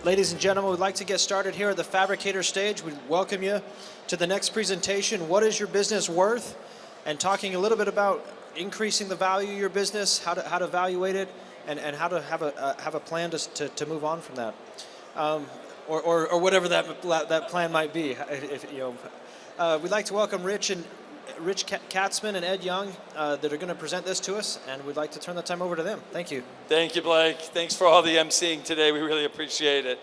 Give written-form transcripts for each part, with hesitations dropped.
Ladies and gentlemen, we'd like to get started here at the Fabricator Stage. We welcome you to the next presentation, What is Your Business Worth? And talking a little bit about increasing the value of your business, how to evaluate it, and how to have a plan to move on from that. Or whatever that plan might be. We'd like to welcome Rich Katzmann and Ed Young that are going to present this to us, and we'd like to turn the time over to them. Thank you. Thank you, Blake. Thanks for all the emceeing today. We really appreciate it.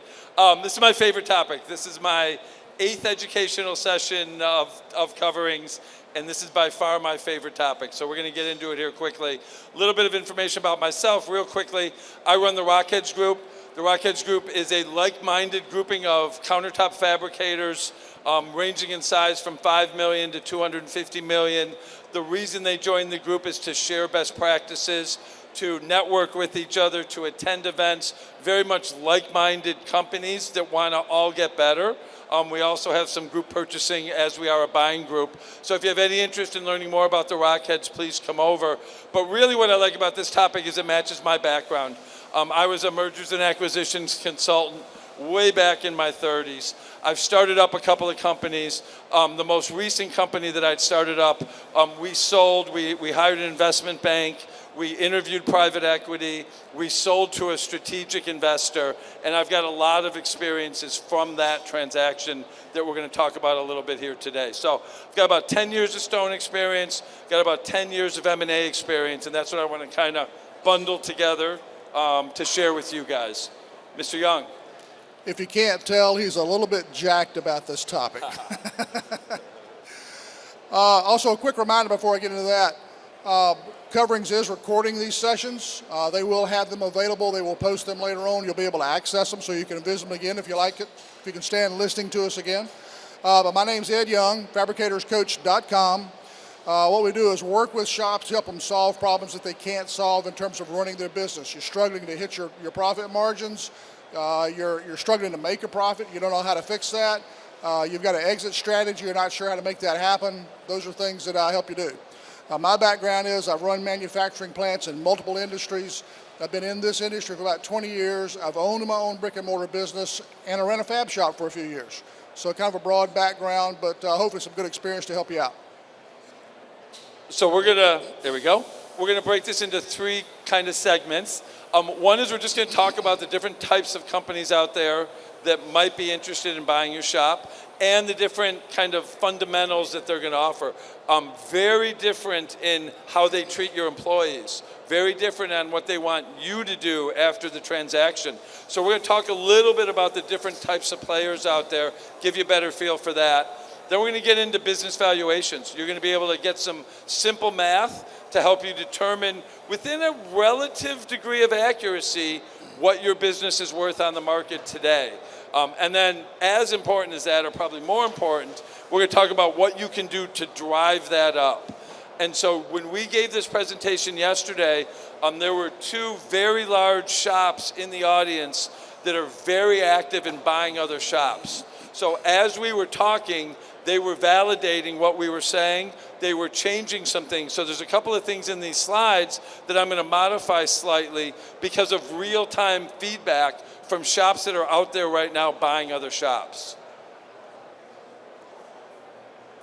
This is my favorite topic. This is my 8th educational session of coverings, and this is by far my favorite topic. So we're going to get into it here quickly. A little bit of information about myself real quickly. I run the Rockheads Group. The Rockheads Group is a like-minded grouping of countertop fabricators ranging in size from 5 million to 250 million. The reason they joined the group is to share best practices, to network with each other, to attend events, very much like-minded companies that want to all get better. We also have some group purchasing as we are a buying group. So if you have any interest in learning more about the Rockheads, please come over. But really what I like about this topic is it matches my background. I was a mergers and acquisitions consultant way back in my 30s. I've started up a couple of companies. The most recent company that I'd started up, we sold, we hired an investment bank, we interviewed private equity, we sold to a strategic investor, and I've got a lot of experiences from that transaction that we're going to talk about a little bit here today. So I've got about 10 years of Stone experience, got about 10 years of M&A experience, and that's what I want to kind of bundle together to share with you guys. Mr. Young. If you can't tell, he's a little bit jacked about this topic. Also, a quick reminder before I get into that. Coverings is recording these sessions. They will have them available. They will post them later on. You'll be able to access them so you can visit them again if you like it, if you can stand listening to us again. But my name's Ed Young, fabricatorscoach.com. What we do is work with shops to help them solve problems that they can't solve in terms of running their business. You're struggling to hit your profit margins. You're struggling to make a profit. You don't know how to fix that. You've got an exit strategy. You're not sure how to make that happen. Those are things that I help you do. My background is I've run manufacturing plants in multiple industries. I've been in this industry for about 20 years. I've owned my own brick and mortar business, and I ran a fab shop for a few years. So kind of a broad background, but hopefully some good experience to help you out. So there we go. We're gonna break this into 3 kind of segments. One is we're just gonna talk about the different types of companies out there that might be interested in buying your shop and the different kind of fundamentals that they're gonna offer. Very different in how they treat your employees. Very different on what they want you to do after the transaction. So we're gonna talk a little bit about the different types of players out there, give you a better feel for that. Then we're going to get into business valuations. You're going to be able to get some simple math to help you determine within a relative degree of accuracy what your business is worth on the market today. And then as important as that, or probably more important, we're going to talk about what you can do to drive that up. And so when we gave this presentation yesterday, there were 2 very large shops in the audience that are very active in buying other shops. So as we were talking, they were validating what we were saying. They were changing some things. So there's a couple of things in these slides that I'm going to modify slightly because of real-time feedback from shops that are out there right now buying other shops.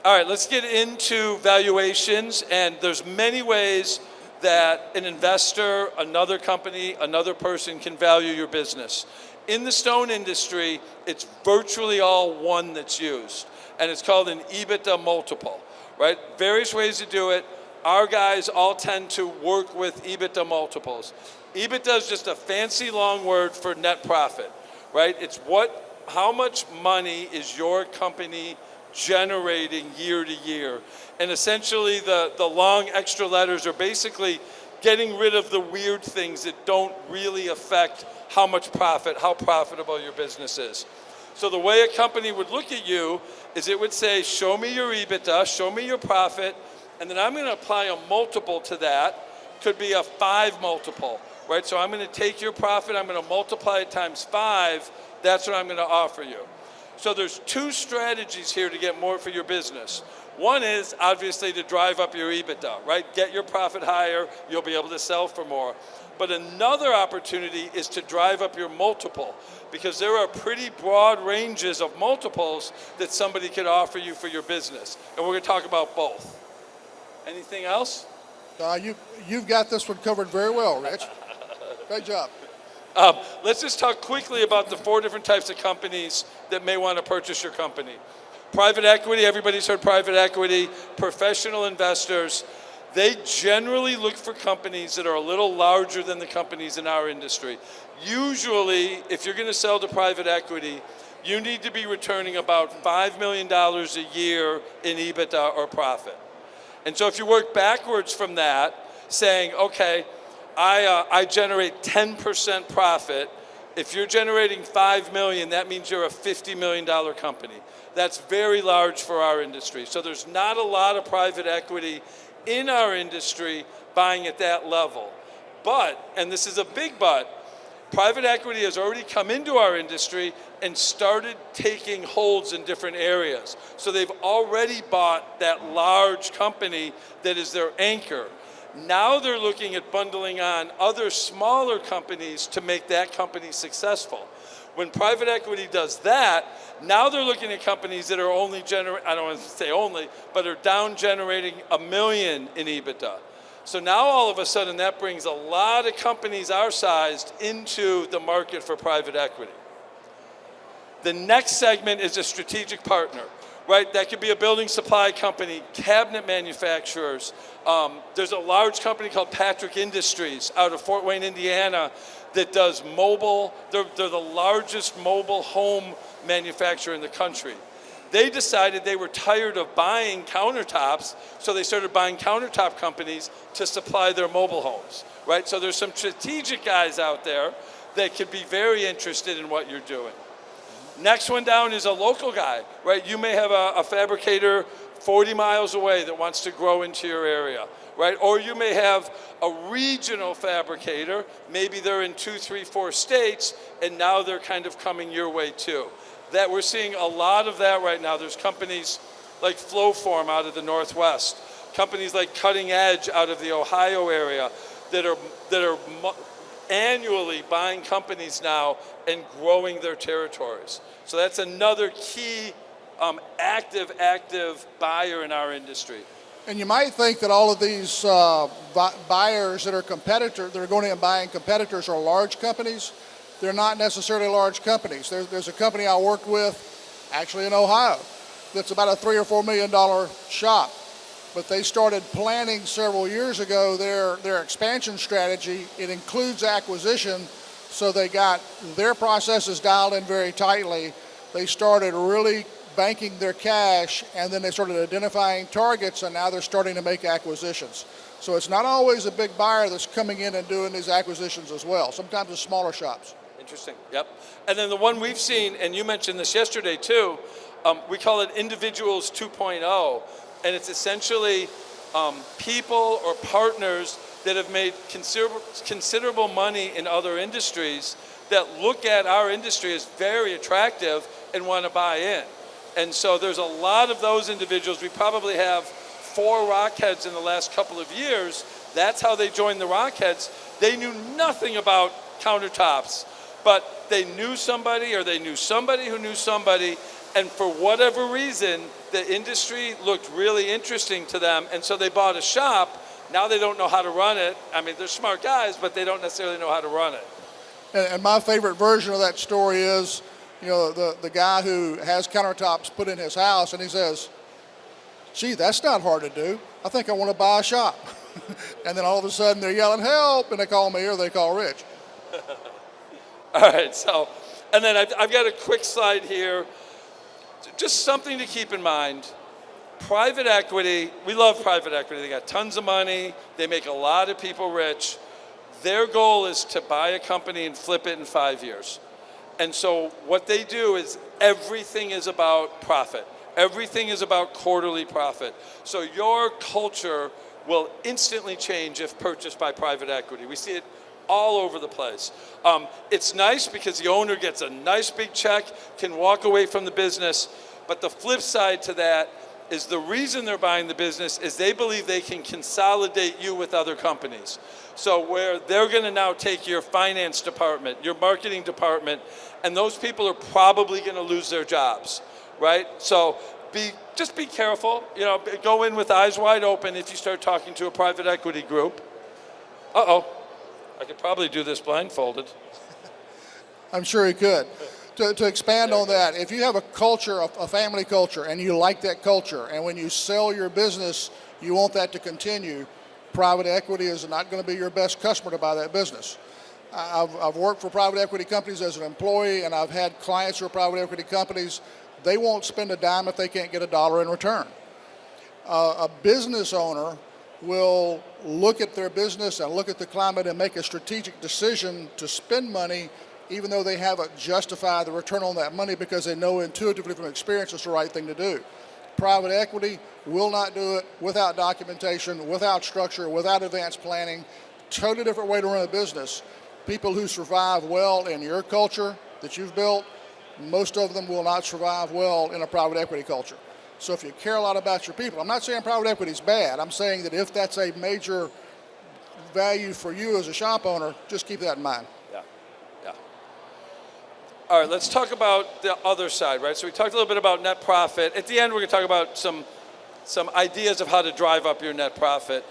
All right, let's get into valuations. And there's many ways that an investor, another company, another person can value your business. In the stone industry, it's virtually all one that's used, and it's called an EBITDA multiple, right? Various ways to do it. Our guys all tend to work with EBITDA multiples. EBITDA is just a fancy long word for net profit, right? It's how much money is your company generating year to year? And essentially the long extra letters are basically getting rid of the weird things that don't really affect how much profit, how profitable your business is. So the way a company would look at you is it would say, show me your EBITDA, show me your profit, and then I'm going to apply a multiple to that. Could be a 5 multiple, right? So I'm going to take your profit, I'm going to multiply it times 5, that's what I'm going to offer you. So there's 2 strategies here to get more for your business. One is obviously to drive up your EBITDA, right? Get your profit higher, you'll be able to sell for more. But another opportunity is to drive up your multiple, because there are pretty broad ranges of multiples that somebody could offer you for your business. And we're going to talk about both. Anything else? You've got this one covered very well, Rich. Great job. Let's just talk quickly about the 4 different types of companies that may want to purchase your company. Private equity, everybody's heard private equity. Professional investors, they generally look for companies that are a little larger than the companies in our industry. Usually, if you're going to sell to private equity, you need to be returning about $5 million a year in EBITDA or profit. And so if you work backwards from that, saying, okay, I generate 10% profit. If you're generating $5 million, that means you're a $50 million company. That's very large for our industry. So there's not a lot of private equity in our industry buying at that level. But, and this is a big but, private equity has already come into our industry and started taking holds in different areas. So they've already bought that large company that is their anchor. Now they're looking at bundling on other smaller companies to make that company successful. When private equity does that, now they're looking at companies that are only I don't want to say only, but are down generating $1 million in EBITDA. So now all of a sudden that brings a lot of companies our size into the market for private equity. The next segment is a strategic partner, right? That could be a building supply company, cabinet manufacturers. There's a large company called Patrick Industries out of Fort Wayne, Indiana, that does mobile. They're the largest mobile home manufacturer in the country. They decided they were tired of buying countertops, so they started buying countertop companies to supply their mobile homes, right? So there's some strategic guys out there that could be very interested in what you're doing. Next one down is a local guy, right? You may have a fabricator 40 miles away that wants to grow into your area, right? Or you may have a regional fabricator. Maybe they're in 2, 3, 4 states, and now they're kind of coming your way too. That we're seeing a lot of that right now. There's companies like Flowform out of the Northwest, companies like Cutting Edge out of the Ohio area that are annually buying companies now and growing their territories. So that's another key active buyer in our industry. And you might think that all of these buyers that are competitors, that are going in and buying competitors, are large companies. They're not necessarily large companies. There's a company I worked with, actually in Ohio, that's about a $3 or $4 million shop. But they started planning several years ago their expansion strategy. It includes acquisition, so they got their processes dialed in very tightly. They started really banking their cash, and then they started identifying targets, and now they're starting to make acquisitions. So it's not always a big buyer that's coming in and doing these acquisitions as well. Sometimes it's smaller shops. Interesting, yep. And then the one we've seen, and you mentioned this yesterday too, we call it Individuals 2.0, and it's essentially people or partners that have made considerable money in other industries that look at our industry as very attractive and want to buy in. And so there's a lot of those individuals. We probably have 4 Rockheads in the last couple of years. That's how they joined the Rockheads. They knew nothing about countertops, but they knew somebody, or they knew somebody who knew somebody, and for whatever reason, the industry looked really interesting to them, and so they bought a shop. Now they don't know how to run it. I mean, they're smart guys, but they don't necessarily know how to run it. And my favorite version of that story is, you know, the guy who has countertops put in his house, and he says, gee, that's not hard to do. I think I want to buy a shop. And then all of a sudden they're yelling, help, and they call me or they call Rich. All right, so, and then I've got a quick slide here. Just something to keep in mind. Private equity, we love private equity. They got tons of money. They make a lot of people rich. Their goal is to buy a company and flip it in 5 years. And so what they do is everything is about profit. Everything is about quarterly profit. So your culture will instantly change if purchased by private equity. We see it all over the place. It's nice because the owner gets a nice big check, can walk away from the business, but the flip side to that is the reason they're buying the business is they believe they can consolidate you with other companies. So where they're going to now take your finance department, your marketing department, and those people are probably going to lose their jobs, right? So just be careful. You know, go in with eyes wide open if you start talking to a private equity group. Uh-oh, I could probably do this blindfolded. I'm sure he could. To expand on that, if you have a culture, a family culture, and you like that culture, and when you sell your business, you want that to continue, private equity is not going to be your best customer to buy that business. I've worked for private equity companies as an employee, and I've had clients who are private equity companies. They won't spend a dime if they can't get $1 in return. A business owner will look at their business and look at the climate and make a strategic decision to spend money even though they haven't justified the return on that money because they know intuitively from experience it's the right thing to do. Private equity will not do it without documentation, without structure, without advanced planning. Totally different way to run a business. People who survive well in your culture that you've built, most of them will not survive well in a private equity culture. So if you care a lot about your people, I'm not saying private equity is bad. I'm saying that if that's a major value for you as a shop owner, just keep that in mind. All right, let's talk about the other side, right? So we talked a little bit about net profit. At the end, we're going to talk about some ideas of how to drive up your net profit.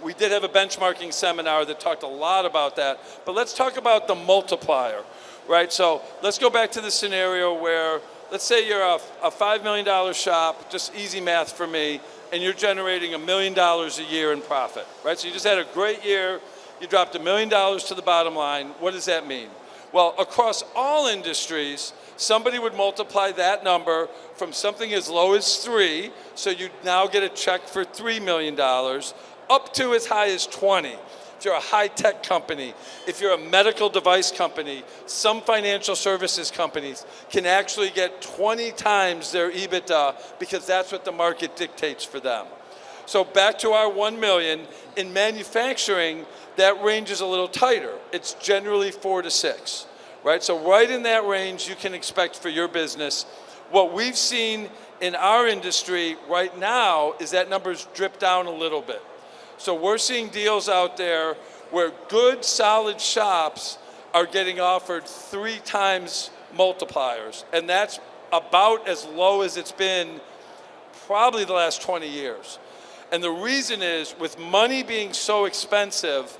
We did have a benchmarking seminar that talked a lot about that, but let's talk about the multiplier, right? So let's go back to the scenario where, let's say you're a $5 million shop, just easy math for me, and you're generating $1 million a year in profit, right? So you just had a great year, you dropped $1 million to the bottom line. What does that mean? Well, across all industries, somebody would multiply that number from something as low as 3, so you now get a check for $3 million, up to as high as 20. If you're a high-tech company, if you're a medical device company, some financial services companies can actually get 20 times their EBITDA because that's what the market dictates for them. So back to our 1 million, in manufacturing, that range is a little tighter. It's generally 4 to 6, right? So right in that range you can expect for your business. What we've seen in our industry right now is that numbers drip down a little bit. So we're seeing deals out there where good, solid shops are getting offered 3 times multipliers, and that's about as low as it's been probably the last 20 years. And the reason is, with money being so expensive,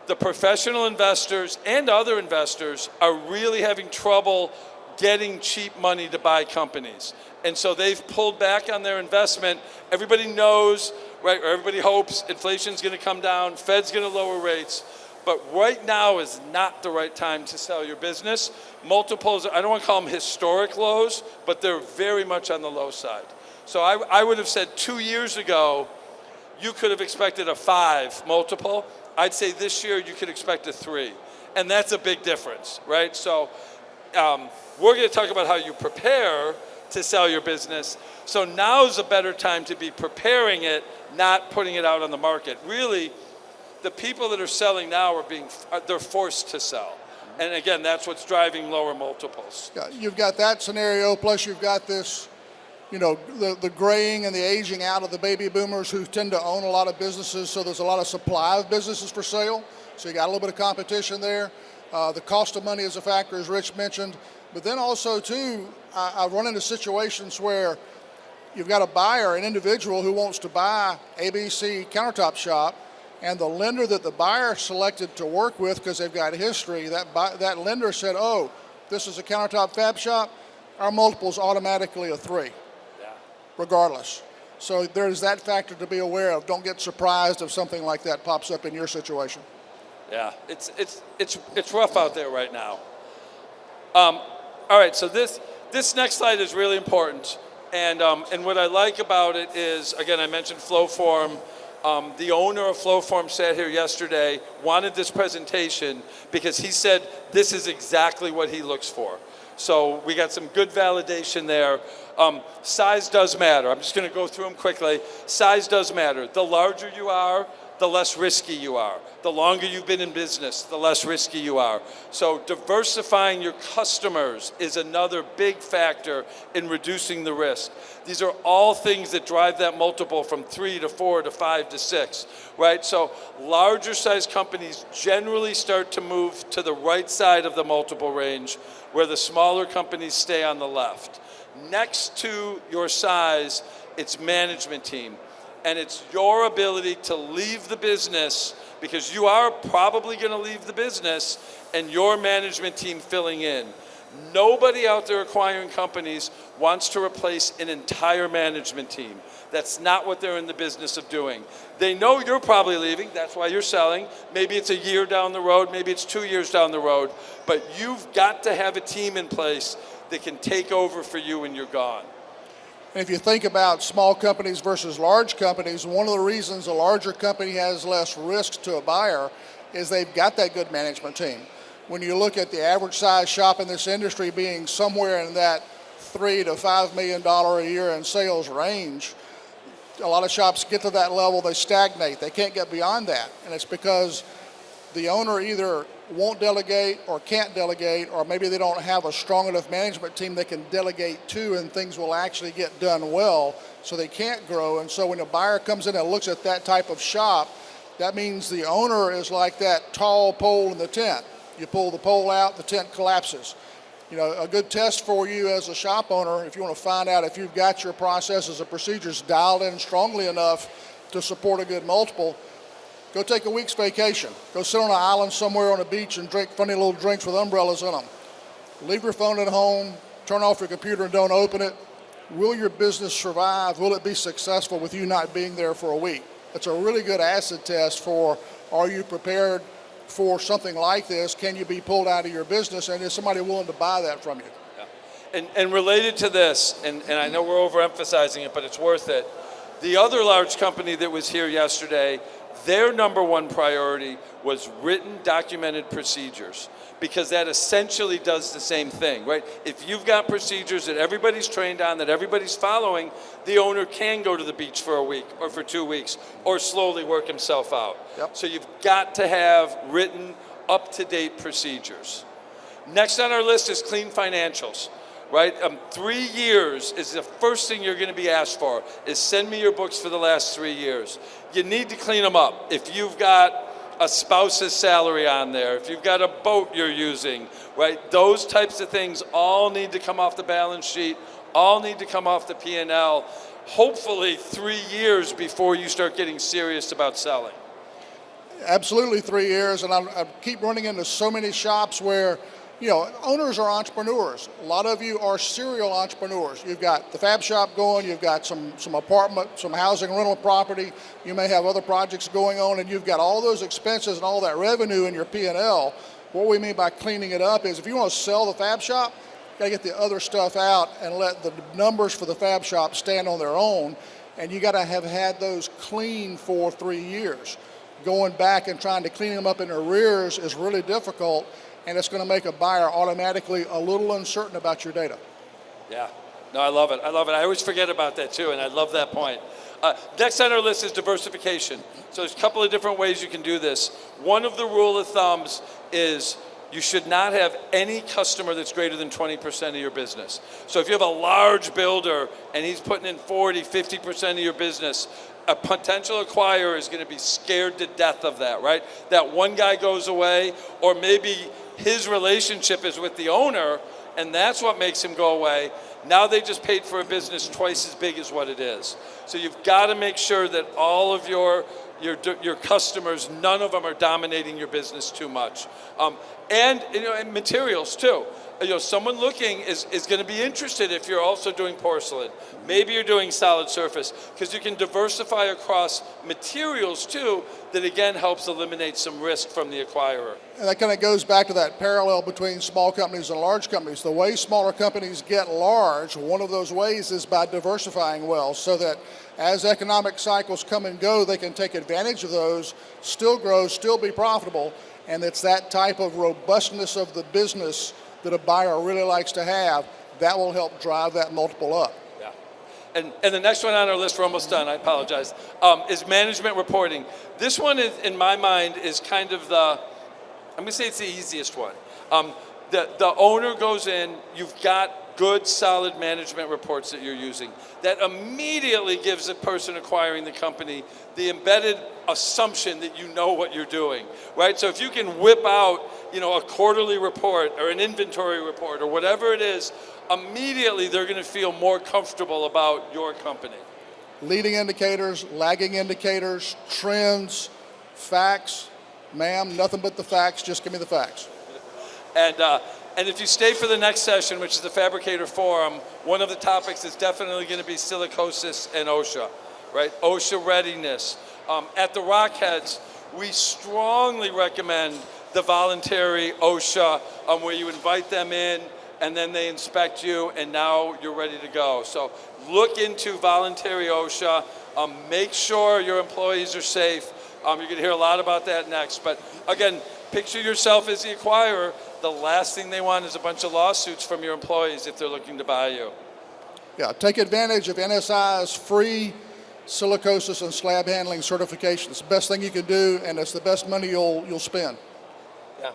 the professional investors and other investors are really having trouble getting cheap money to buy companies. And so they've pulled back on their investment. Everybody knows, right, or everybody hopes inflation's going to come down, Fed's going to lower rates. But right now is not the right time to sell your business. Multiples, I don't want to call them historic lows, but they're very much on the low side. So I would have said 2 years ago, you could have expected a 5 multiple. I'd say this year you could expect a 3. And that's a big difference, right? So we're going to talk about how you prepare to sell your business. So now's a better time to be preparing it, not putting it out on the market. Really, the people that are selling now they're forced to sell. And again, that's what's driving lower multiples. Yeah, you've got that scenario, plus you've got this, you know, the graying and the aging out of the baby boomers who tend to own a lot of businesses, so there's a lot of supply of businesses for sale. So you got a little bit of competition there. The cost of money is a factor, as Rich mentioned. But then also, too, I've run into situations where you've got a buyer, an individual who wants to buy ABC Countertop Shop, and the lender that the buyer selected to work with, because they've got history, that lender said, oh, this is a countertop fab shop, our multiple's automatically a 3. Regardless. So there's that factor to be aware of. Don't get surprised if something like that pops up in your situation. Yeah, it's rough out there right now. All right, so this next slide is really important, and what I like about it is, again, I mentioned Flowform. The owner of Flowform sat here yesterday, wanted this presentation because he said this is exactly what he looks for. So we got some good validation there. Size does matter. I'm just going to go through them quickly. Size does matter. The larger you are, the less risky you are. The longer you've been in business, the less risky you are. So diversifying your customers is another big factor in reducing the risk. These are all things that drive that multiple from 3 to 4 to 5 to 6, right? So larger size companies generally start to move to the right side of the multiple range, where the smaller companies stay on the left. Next to your size, it's management team. And it's your ability to leave the business, because you are probably going to leave the business, and your management team filling in. Nobody out there acquiring companies wants to replace an entire management team. That's not what they're in the business of doing. They know you're probably leaving, that's why you're selling. Maybe it's a year down the road, maybe it's 2 years down the road, but you've got to have a team in place that can take over for you when you're gone. And if you think about small companies versus large companies, one of the reasons a larger company has less risk to a buyer is they've got that good management team. When you look at the average size shop in this industry being somewhere in that $3 to $5 million a year in sales range, a lot of shops get to that level, they stagnate. They can't get beyond that. And it's because the owner either won't delegate or can't delegate, or maybe they don't have a strong enough management team they can delegate to, and things will actually get done well, so they can't grow. And so when a buyer comes in and looks at that type of shop, that means the owner is like that tall pole in the tent. You pull the pole out, the tent collapses. You know, a good test for you as a shop owner, if you want to find out if you've got your processes and procedures dialed in strongly enough to support a good multiple, go take a week's vacation. Go sit on an island somewhere on a beach and drink funny little drinks with umbrellas in them. Leave your phone at home, turn off your computer and don't open it. Will your business survive? Will it be successful with you not being there for a week? It's a really good acid test for, are you prepared for something like this? Can you be pulled out of your business? And is somebody willing to buy that from you? Yeah. And related to this, and I know we're overemphasizing it, but it's worth it. The other large company that was here yesterday, their number one priority was written, documented procedures, because that essentially does the same thing, right? If you've got procedures that everybody's trained on, that everybody's following, the owner can go to the beach for a week or for 2 weeks or slowly work himself out. Yep. So you've got to have written, up-to-date procedures. Next on our list is clean financials. Right? 3 years is the first thing you're going to be asked for, is send me your books for the last 3 years. You need to clean them up. If you've got a spouse's salary on there, if you've got a boat you're using, right? Those types of things all need to come off the balance sheet, all need to come off the P&L, hopefully 3 years before you start getting serious about selling. Absolutely 3 years, and I keep running into so many shops where, you know, owners are entrepreneurs. A lot of you are serial entrepreneurs. You've got the fab shop going, you've got some apartment, some housing rental property, you may have other projects going on, and you've got all those expenses and all that revenue in your P&L. What we mean by cleaning it up is if you want to sell the fab shop, you gotta get the other stuff out and let the numbers for the fab shop stand on their own, and you gotta have had those clean for 3 years. Going back and trying to clean them up in arrears is really difficult, and it's going to make a buyer automatically a little uncertain about your data. Yeah, no, I love it. I love it. I always forget about that too, and I love that point. Next on our list is diversification. So there's a couple of different ways you can do this. One of the rule of thumbs is you should not have any customer that's greater than 20% of your business. So if you have a large builder and he's putting in 40, 50% of your business, a potential acquirer is going to be scared to death of that, right? That one guy goes away, or maybe his relationship is with the owner, and that's what makes him go away. Now they just paid for a business twice as big as what it is. So you've got to make sure that all of your customers, none of them are dominating your business too much. And materials too. Someone looking is going to be interested if you're also doing porcelain. Maybe you're doing solid surface, because you can diversify across materials too, that again helps eliminate some risk from the acquirer. And that kind of goes back to that parallel between small companies and large companies. The way smaller companies get large, one of those ways is by diversifying well, so that as economic cycles come and go, they can take advantage of those, still grow, still be profitable, and it's that type of robustness of the business that a buyer really likes to have. That will help drive that multiple up. Yeah. And the next one on our list, we're almost done, I apologize, is management reporting. This one, is, in my mind, is kind of the, I'm gonna say it's the easiest one. The owner goes in, you've got good, solid management reports that you're using. That immediately gives the person acquiring the company the embedded assumption that you know what you're doing, right? So if you can whip out, a quarterly report or an inventory report or whatever it is, immediately they're gonna feel more comfortable about your company. Leading indicators, lagging indicators, trends, facts. Ma'am, nothing but the facts, just give me the facts. And if you stay for the next session, which is the Fabricator Forum, one of the topics is definitely going to be silicosis and OSHA, right? OSHA readiness. At the Rockheads, we strongly recommend the voluntary OSHA, where you invite them in and then they inspect you and now you're ready to go. So look into voluntary OSHA. Make sure your employees are safe. You're going to hear a lot about that next. But again, picture yourself as the acquirer. The last thing they want is a bunch of lawsuits from your employees if they're looking to buy you. Yeah, take advantage of NSI's free silicosis and slab handling certification. It's the best thing you can do, and it's the best money you'll spend. Yeah,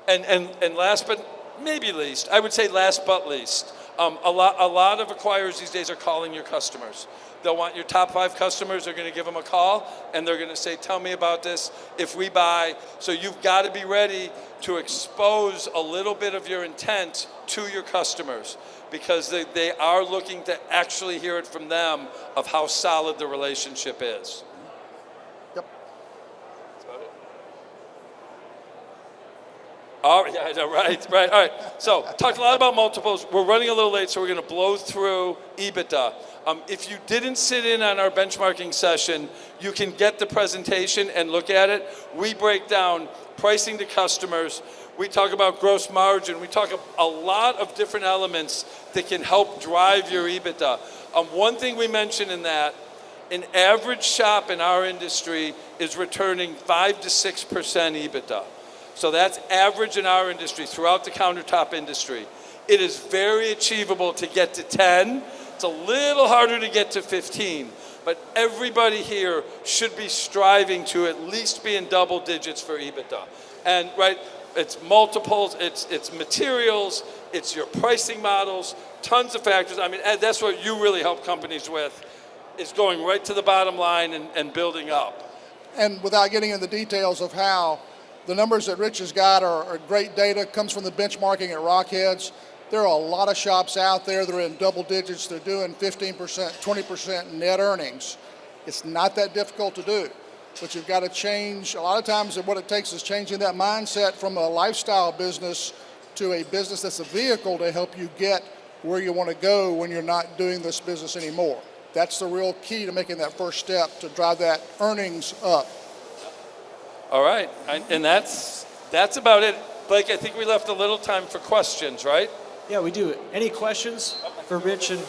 and last but maybe least, I would say last but least, a lot of acquirers these days are calling your customers. They'll want your top 5 customers. They're going to give them a call, and they're going to say, tell me about this if we buy. So you've got to be ready to expose a little bit of your intent to your customers, because they are looking to actually hear it from them of how solid the relationship is. Yep. That's about it. All right, yeah, right. All right. So talked a lot about multiples. We're running a little late, so we're going to blow through EBITDA. If you didn't sit in on our benchmarking session, you can get the presentation and look at it. We break down pricing to customers. We talk about gross margin. We talk a lot of different elements that can help drive your EBITDA. One thing we mentioned in that, an average shop in our industry is returning 5 to 6% EBITDA. So that's average in our industry, throughout the countertop industry. It is very achievable to get to 10. It's a little harder to get to 15, but everybody here should be striving to at least be in double digits for EBITDA. And right, it's multiples, it's materials, it's your pricing models, tons of factors. I mean, Ed, that's what you really help companies with, is going right to the bottom line and building up. And without getting into the details of how the numbers that Rich has got are great data, comes from the benchmarking at Rockheads. There are a lot of shops out there that are in double digits. They're doing 15%, 20% net earnings. It's not that difficult to do, but you've got to change. A lot of times what it takes is changing that mindset from a lifestyle business to a business that's a vehicle to help you get where you want to go when you're not doing this business anymore. That's the real key to making that first step to drive that earnings up. All right, and that's about it. Blake, I think we left a little time for questions, right? Yeah, we do. Any questions for Rich and?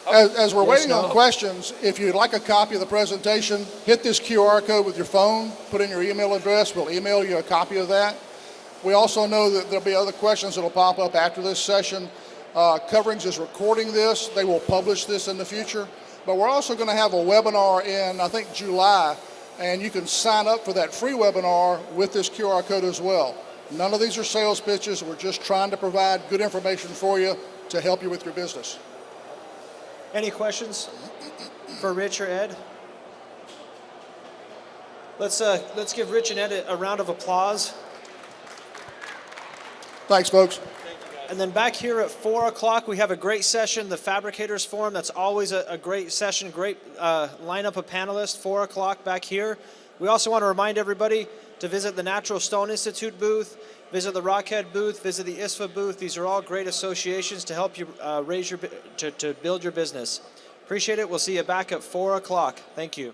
As we're waiting no. on questions, if you'd like a copy of the presentation, hit this QR code with your phone, put in your email address, we'll email you a copy of that. We also know that there'll be other questions that'll pop up after this session. Coverings is recording this. They will publish this in the future. But we're also going to have a webinar in, I think, July, and you can sign up for that free webinar with this QR code as well. None of these are sales pitches. We're just trying to provide good information for you to help you with your business. Any questions for Rich or Ed? Let's give Rich and Ed a round of applause. Thanks, folks. And then back here at 4 o'clock, we have a great session, the Fabricators Forum. That's always a great session, great lineup of panelists, 4 o'clock back here. We also want to remind everybody to visit the Natural Stone Institute booth, visit the Rockhead booth, visit the ISFA booth. These are all great associations to help you to build your business. Appreciate it. We'll see you back at 4 o'clock. Thank you.